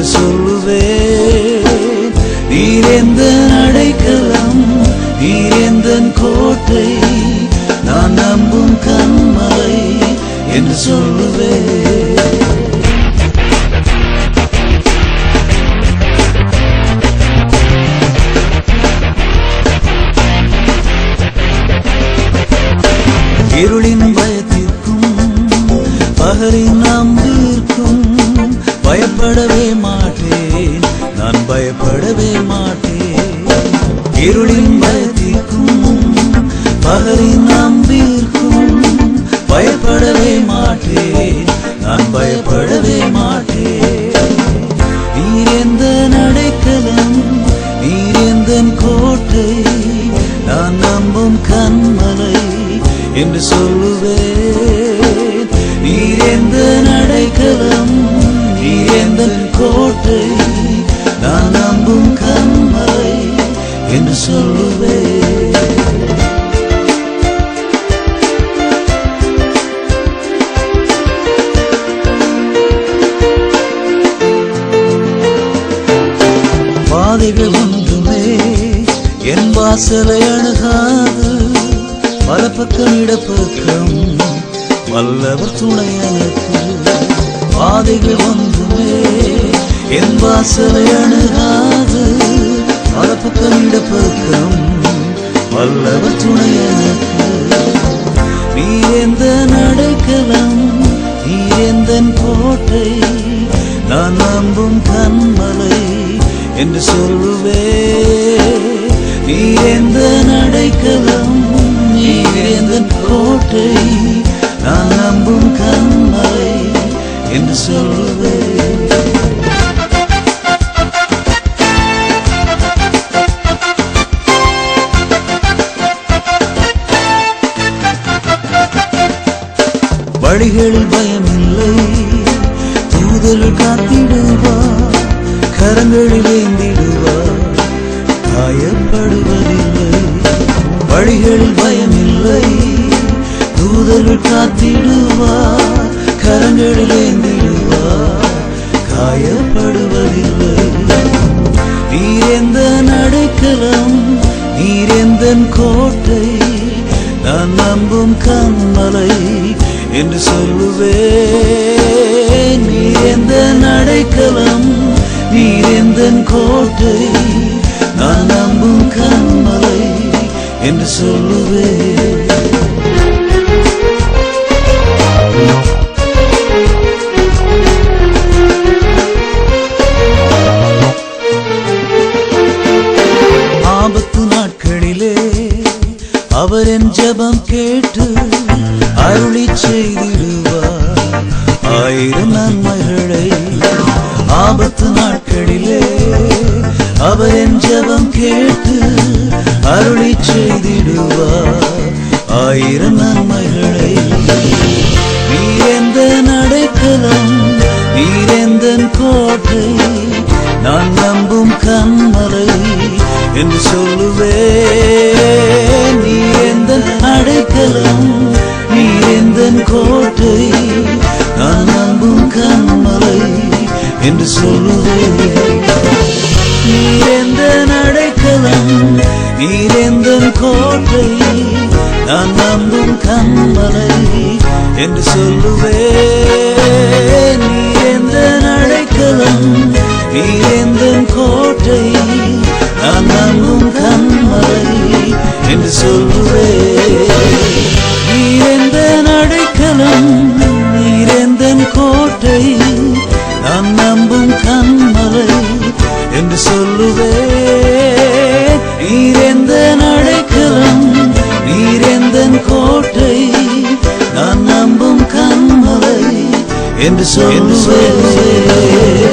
என்று சொல்லுவேன். நீர் எந்தன் அடைக்கலம், நீர் எந்தன் கோட்டை, நான் நம்பும் கன்மலை என்று சொல்லுவேன். இருளின் பயத்திற்கும் பகலின் அம்பிற்கும் பயப்படவே மாட்டேன், நான் பயப்படவே மாட்டேன். இருளின் பயத்திற்கும் பகலின் அம்பிற்கும் பயப்படவே மாட்டேன், நான் பயப்படவே மாட்டேன். நீர் எந்தன் அடைக்கலம், நீர் எந்தன் கோட்டை, நான் நம்பும் கன்மலை என்று சொல்லுவேன். நீர் எந்தன் அடைக்கலம், நீர் எந்தன் கோட்டை, நான் நம்பும் கன்மலை என்று சொல்லுவேன். பாதைகள் ஒன்றுமே என் வாசலை அணுகாது, வலப்பக்கம் இடப்பக்கம் வல்லவர் துணை எனக்கு. பாதைகள் ஒன்றுமே என் வாசலை அணுகாது, வலப்பக்கம் இடப்பக்கம் வல்லவர் துணை எனக்கு. நீர் எந்தன் அடைக்கலம், நீர் எந்தன் கோட்டை, நான் நம்பும் கன்மலை என்று சொல்லுவேன். நீர் எந்தன் அடைக்கலம், நீர் எந்தன் கோட்டை, நான் நம்பும் கன்மலை என்று சொல்லுவேன். வழிகளில் பயமில்லை, தூதர்கள் காத்திடுவார், கரங்களில் ஏந்திடுவார், காயப்படுவதில்லை. வழிகளில் பயமில்லை, தூதர்கள் காத்திடுவார், கரங்களில் ஏந்திடுவார், காயப்படுவதில்லை. நீர் எந்தன் அடைக்கலம், நீர் எந்தன் கோட்டை, நான் நம்பும் கன்மலை என்று சொல்லுவேன். நீர் எந்தன் அடைக்கலம், நீர் எந்தன் கோட்டை, நான் நம்பும் கன்மலை என்று சொல்லுவேன். ஆபத்து நாட்களிலே அவர் என் ஜெபம் கேட்டு அருளி செய்திடுவார் ஆயிரம் நன்மைகளை. ஆபத்து நாட்களிலே அவர் என் ஜெபம் கேட்டு அருளி செய்திடுவார் ஆயிரம் நன்மைகளை. நீர் எந்தன் அடைக்கலம், நீர் எந்தன் கோட்டை, நான் நம்பும் கன்மலை என்று சொல்லுவேன். நீர் எந்தன் அடைக்கலம், நீர் எந்தன் கோட்டை, நான் நம்பும் கன்மலை என்று சொல்லுவேன். நீர் எந்தன் அடைக்கலம், நீர் எந்தன் கோட்டை, நான் நம்பும் கன்மலை என்று சொல்லுவேன். நீர் எந்தன் அடைக்கலம், நீர் எந்தன் கோட்டை, நான் நம்பும் கன்மலை என்று சொல்லுவேன். நீர் எந்தன் அடைக்கலம், நீர் எந்தன் கோட்டை, நான் நம்பும் கன்மலை என்று சொல்லுவேன். நீர் எந்தன் அடைக்கலம், நீர் எந்தன் கோட்டை, நான் நம்பும் கன்மலை என்று சொல்லுவேன்.